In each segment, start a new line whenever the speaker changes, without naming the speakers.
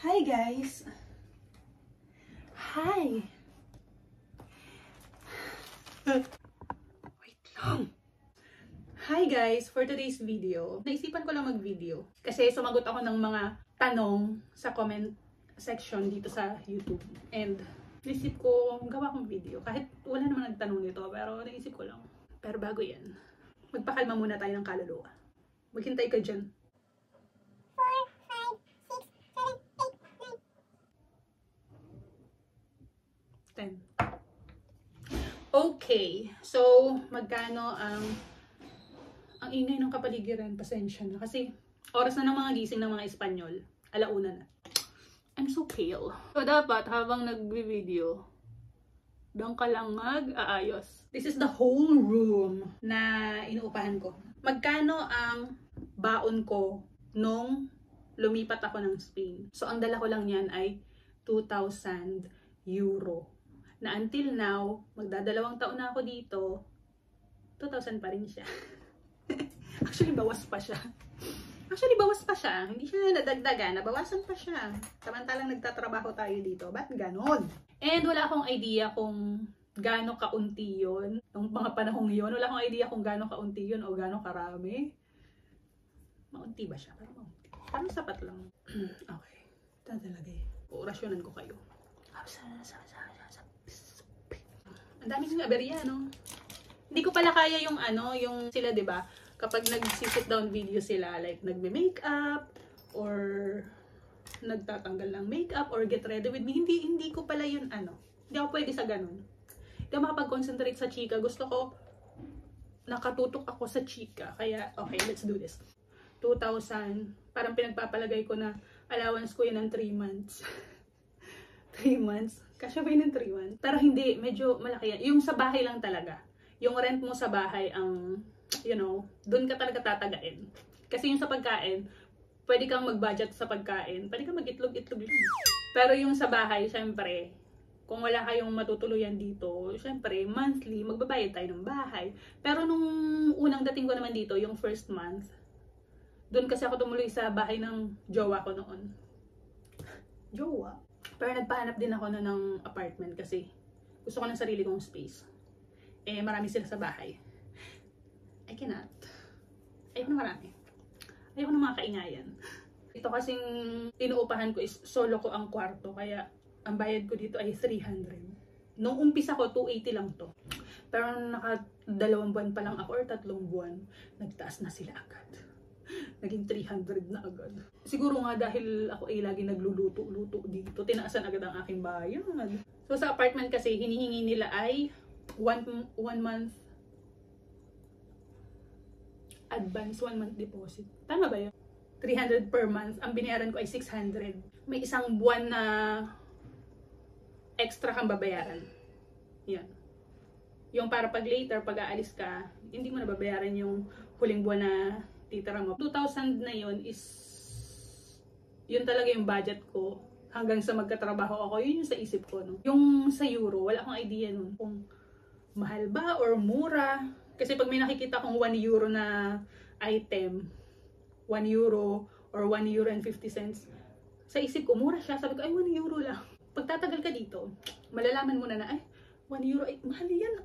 Hi guys! Hi! Wait lang! Hi guys! For today's video, naisipan ko lang mag-video kasi sumagot ako ng mga tanong sa comment section dito sa YouTube. And naisip ko gawa akong video kahit wala naman nagtanong nito, pero naisip ko lang. Pero bago yan, magpakalma muna tayo ng kaluluwa. Maghintay ka dyan. 10. Okay, so magkano ang ingay ng kapaligiran? Pasensya na kasi oras na ng mga gising ng mga Espanyol, alauna na. I'm so pale. So dapat habang nagbi-video, doon ka lang mag-aayos. This is the whole room na inuupahan ko. Magkano ang baon ko nung lumipat ako ng Spain? So ang dala ko lang yan ay 2,000 euro. Na until now, magdadalawang taon na ako dito, 2,000 pa rin siya. Actually, bawas pa siya. Hindi siya nadagdagan, nabawasan pa siya. Samantalang nagtatrabaho tayo dito. Ba't ganon? And wala akong idea kung gaano kaunti yun. Nung mga panahong yun, wala akong idea kung gaano kaunti yun o gaano karami. Maunti ba siya? Parang sapat lang. Okay. Ito talaga eh. Orasyonan ko kayo. Ang dami ng aberya, no? Hindi ko pala kaya yung yung sila, 'di ba? Kapag nag-sit down video sila, like nagme-makeup or nagtatanggal ng makeup or get ready with me, hindi ko pala yun Hindi ako pwede sa ganun. Hindi ako makapag-concentrate sa chika. Gusto ko nakatutok ako sa chika. Kaya, okay, let's do this. 2,000, parang pinagpapalagay ko na allowance ko yun ng 3 months. 3 months? Kasya ba yun ng 3 months? Pero hindi, medyo malaki yan. Yung sa bahay lang talaga. Yung rent mo sa bahay ang, doon ka talaga tatagain. Kasi yung sa pagkain, pwede kang mag-budget sa pagkain. Pwede kang mag-itlog-itlog lang. Pero yung sa bahay, syempre, kung wala kayong matutuluyan dito, syempre, monthly, magbabayad tayo ng bahay. Pero nung unang dating ko naman dito, yung first month, doon kasi ako tumuloy sa bahay ng jowa ko noon. Jowa? Pero nagpahanap din ako ng apartment kasi gusto ko ng sarili kong space. Eh, marami sila sa bahay. I cannot. Ayoko na marami. Ayoko na mga kaingayan. Ito kasing inuupahan ko is solo ko ang kwarto. Kaya ang bayad ko dito ay 300. Nung umpisa ko, 280 lang to. Pero naka 2 buwan pa lang ako or 3 buwan, nagtaas na sila agad. Naging 300 na agad. Siguro nga dahil ako ay lagi nagluluto-luto dito, tinaasan agad ang aking bayad. So sa apartment kasi, hinihingi nila ay 1 month advance, 1 month deposit. Tama ba yun? 300 per month. Ang binayaran ko ay 600. May isang buwan na extra kang babayaran. Yan. Yung para pag later, pag aalis ka, hindi mo na babayaran yung huling buwan na titira mo. 2,000 na yun is, yun talaga yung budget ko. Hanggang sa magkatrabaho ako, yun yung sa isip ko. No? Yung sa euro, wala akong idea nun kung mahal ba or mura. Kasi pag may nakikita kong 1 euro na item, 1 euro or 1 euro and 50 cents, sa isip ko, mura siya. Sabi ko, ay 1 euro lang. Pag tatagal ka dito, malalaman mo na ay 1 euro, ay mahal yan.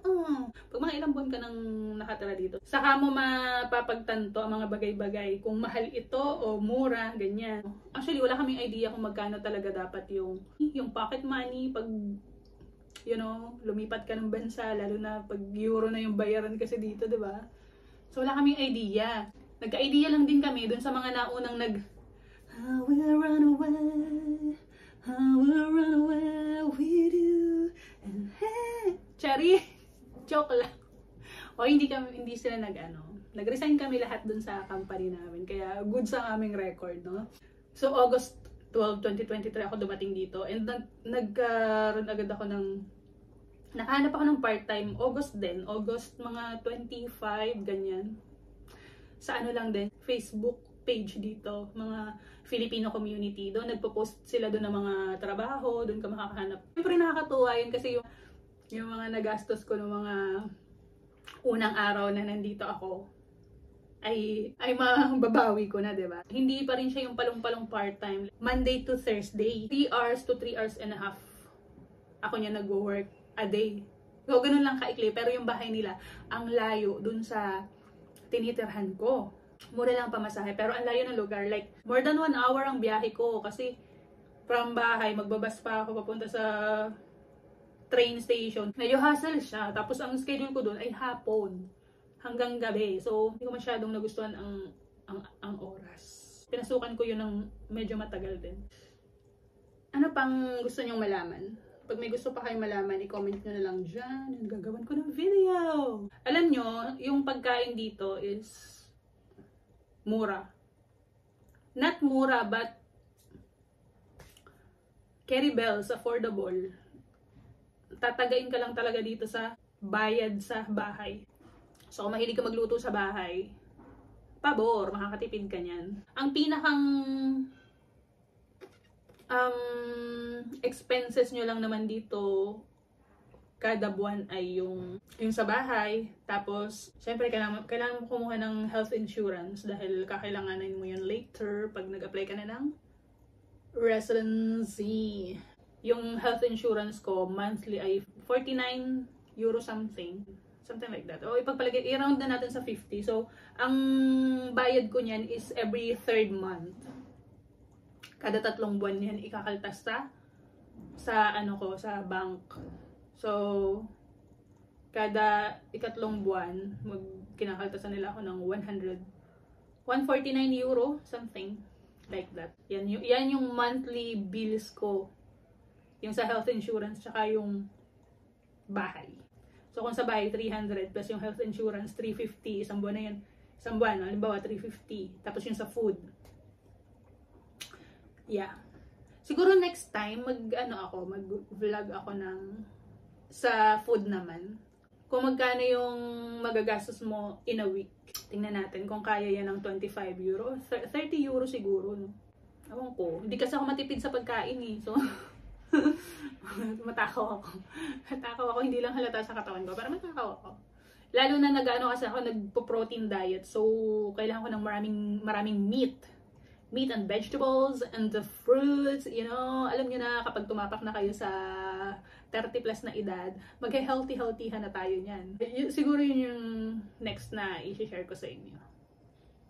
Pag mga ilang buwan ka nang nakatira dito, saka mo mapapagtanto ang mga bagay-bagay kung mahal ito o mura, ganyan. Actually, wala kaming idea kung magkano talaga dapat yung pocket money pag lumipat ka ng bansa, lalo na pag euro na yung bayaran kasi dito, 'di ba? So wala kaming idea. Nagka-idea lang din kami dun sa mga naunang I will run away, I will run away with you, and hey, Cherry, joke lang. O hindi sila nag-resign kami lahat dun sa company namin, kaya good sa aming record, no? So August 12, 2023 ako dumating dito, and nagkaroon agad ako nakahanap ako ng part-time, August mga 25, ganyan. Sa lang din, Facebook page dito, mga Filipino community. Doon nagpo-post sila doon ng mga trabaho, doon ka makakahanap. Siyempre nakakatuwa yun kasi yung mga nagastos ko ng mga unang araw na nandito ako, ay mababawi ko na, diba? Hindi pa rin siya yung palong-palong part-time. Monday to Thursday, 3 hours to 3 hours and a half ako niya nag-work a day. So, ganun lang kaikli. Pero yung bahay nila, ang layo dun sa tinitirhan ko. Mura lang pamasahe, pero ang layo ng lugar. Like, more than 1 hour ang biyahe ko. Kasi, from bahay, magbabas pa ako papunta sa train station. Medyo hassle siya. Tapos, ang schedule ko dun ay hapon hanggang gabi. So, hindi ko masyadong nagustuhan ang oras. Pinasukan ko yun ng medyo matagal din. Ano pang gusto nyong malaman? Pag may gusto pa kayong malaman, i-comment nyo na lang dyan. Gagawan ko ng video. Alam nyo, yung pagkain dito is mura. Not mura, but carry bells, affordable. Tatagain ka lang talaga dito sa bayad sa bahay. So, kung mahilig ka magluto sa bahay, pabor, makakatipid ka niyan. Ang pinakang expenses nyo lang naman dito kada buwan ay yung sa bahay. Tapos, syempre, kailangan mo kumuha ng health insurance dahil kakailanganin mo yun later pag nag-apply ka na ng residency. Yung health insurance ko, monthly ay 49 euro something. Something like that. O ipagpalagay, i-round na natin sa 50. So, ang bayad ko niyan is every 3rd month. Kada 3 buwan yan ikakaltas sa sa bank. So, kada 3 buwan, kinakaltasan nila ako ng 149 euro, something like that. Yan yung monthly bills ko. Yung sa health insurance, tsaka yung bahay. So, kung sa bahay, 300 plus yung health insurance, 350. Isang buwan na yun. Isang buwan, halimbawa, 350. Tapos yung sa food. Yeah. Siguro next time, mag-vlog ako sa food naman. Kung magkano yung magagastos mo in a week. Tingnan natin kung kaya yan ng 25 euro. 30 euro siguro, no? Ewan ko. Hindi kasi ako matipid sa pagkain eh. So, matakaw ako, hindi lang halata sa katawan ko, pero matakaw ako. Lalo na kasi ako nagpo-protein diet, so kailangan ko ng maraming meat and vegetables and the fruits, alam niyo na kapag tumapak na kayo sa 30 plus na edad, mag-healthy-healthyhan na tayo niyan. Siguro yun yung next na i-share ko sa inyo.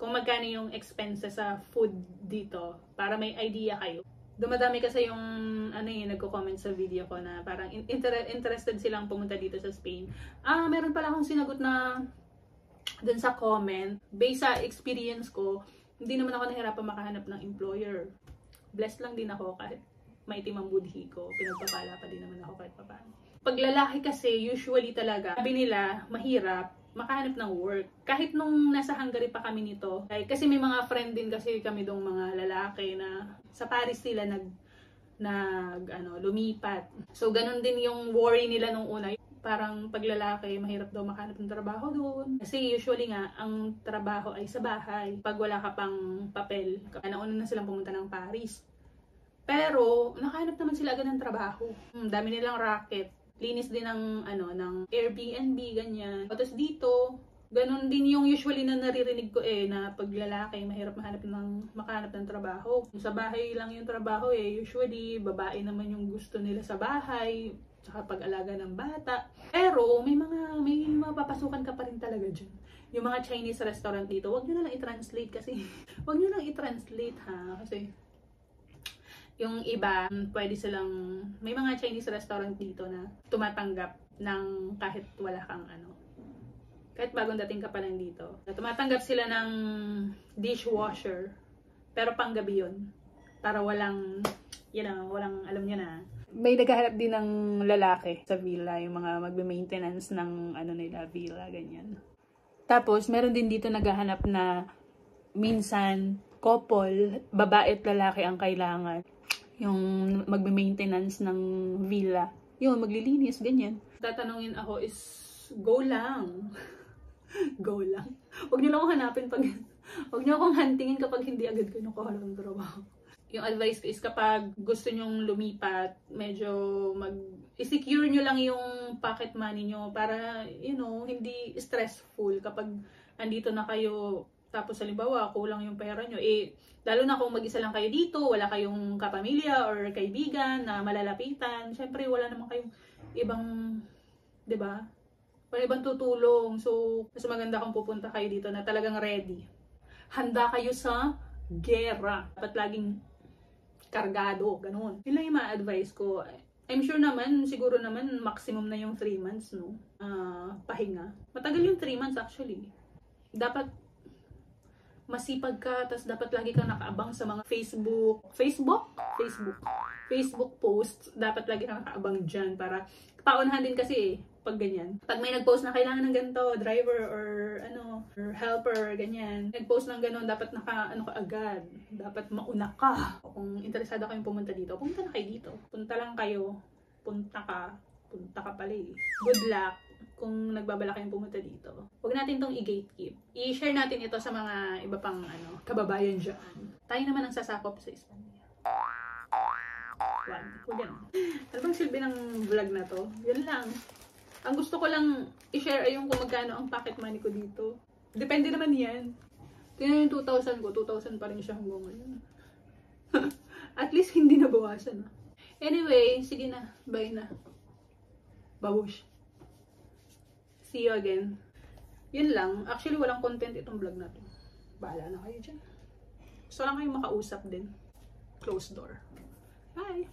Kung magkano yung expenses sa food dito, para may idea kayo. Dumadami kasi yung nagko-comment sa video ko na parang interested silang pumunta dito sa Spain. Meron pala akong sinagot na dun sa comment. Based sa experience ko, hindi naman ako nahirapan makahanap ng employer. Blessed lang din ako kahit maitim ang budhi ko. Pinagpapala pa din naman ako kahit papaano. Pag lalaki kasi, usually talaga, sabi nila, mahirap makahanap ng work. Kahit nung nasa Hungary pa kami nito, kasi may mga friend din kasi kami dong mga lalaki na sa Paris sila lumipat. So, ganun din yung worry nila nung una. Parang pag lalaki, mahirap daw makahanap ng trabaho doon. Kasi usually nga, ang trabaho ay sa bahay. Pag wala ka pang papel, nauna na silang pumunta ng Paris. Pero, nakahanap naman sila agad ng trabaho. Dami nilang racket. Linis din ng Airbnb, ganyan. Tapos dito, ganun din yung usually na naririnig ko na pag lalaki, mahirap makahanap ng trabaho. Sa bahay lang yung trabaho usually, babae naman yung gusto nila sa bahay, tsaka pag-alaga ng bata. Pero, may mapapasukan ka pa rin talaga dyan. Yung mga Chinese restaurant dito, wag nyo na lang i-translate kasi, wag nyo lang i-translate kasi, yung iba, pwede silang, may mga Chinese restaurant dito na tumatanggap ng kahit wala kang kahit bagong dating ka pa lang dito. Tumatanggap sila ng dishwasher, pero panggabi yun. Para walang alam nyo na. May naghahanap din ng lalaki sa villa, yung mga magbe-maintenance ng nila, villa, ganyan. Tapos, meron din dito naghahanap na minsan, couple, babae at lalaki ang kailangan. Yung magme-maintenance ng villa. Yung maglilinis, ganyan. Tatanungin ako is, go lang. Go lang. Huwag niyo lang akong hanapin huwag niyo akong huntingin kapag hindi agad ko nakuha ng trabaho. Yung advice ko is kapag gusto nyong lumipat, medyo i-secure nyo lang yung pocket money nyo para, hindi stressful kapag andito na kayo, Tapos halimbawa, kulang yung pera nyo. Lalo na kung mag-isa lang kayo dito, wala kayong kapamilya or kaibigan na malalapitan. Siyempre, wala naman kayong ibang, 'di ba? Wala ibang tutulong. So, mas maganda kung pupunta kayo dito na talagang ready. Handa kayo sa gera. Dapat laging kargado, ganun. Yun lang yung ma-advise ko. I'm sure naman, siguro naman, maximum na yung 3 months, no? Pahinga. Matagal yung 3 months actually. Dapat masipag ka, tas dapat lagi kang nakaabang sa mga Facebook posts. Dapat lagi kang nakaabang dyan para paunahan din kasi pag ganyan. Pag may nag-post na kailangan ng ganito, driver or or helper, ganyan. Nag-post ng ganon, dapat ka agad. Dapat mauna ka. Kung interesado kayong pumunta dito, pumunta na kayo dito. Punta lang kayo. Punta ka pala eh. Good luck kung nagbabala kayong pumunta dito. Huwag natin tong i-gatekeep. I-share natin ito sa mga iba pang kababayan dyan. Tayo naman ang sasakop sa Espanya. Huwag yan. Ano bang silbi ng vlog na to? Yun lang. Ang gusto ko lang i-share ay yung kung magkano ang pocket money ko dito. Depende naman yan. Tingnan yung 2,000 ko. 2,000 pa rin siya hanggang ngayon. At least hindi na bawasan. Anyway, sige na. Bye na. Babush. See you again. Yun lang. Actually, walang content itong vlog na to. Bahala na kayo dyan. Gusto lang kayong makausap din. Closed door. Bye!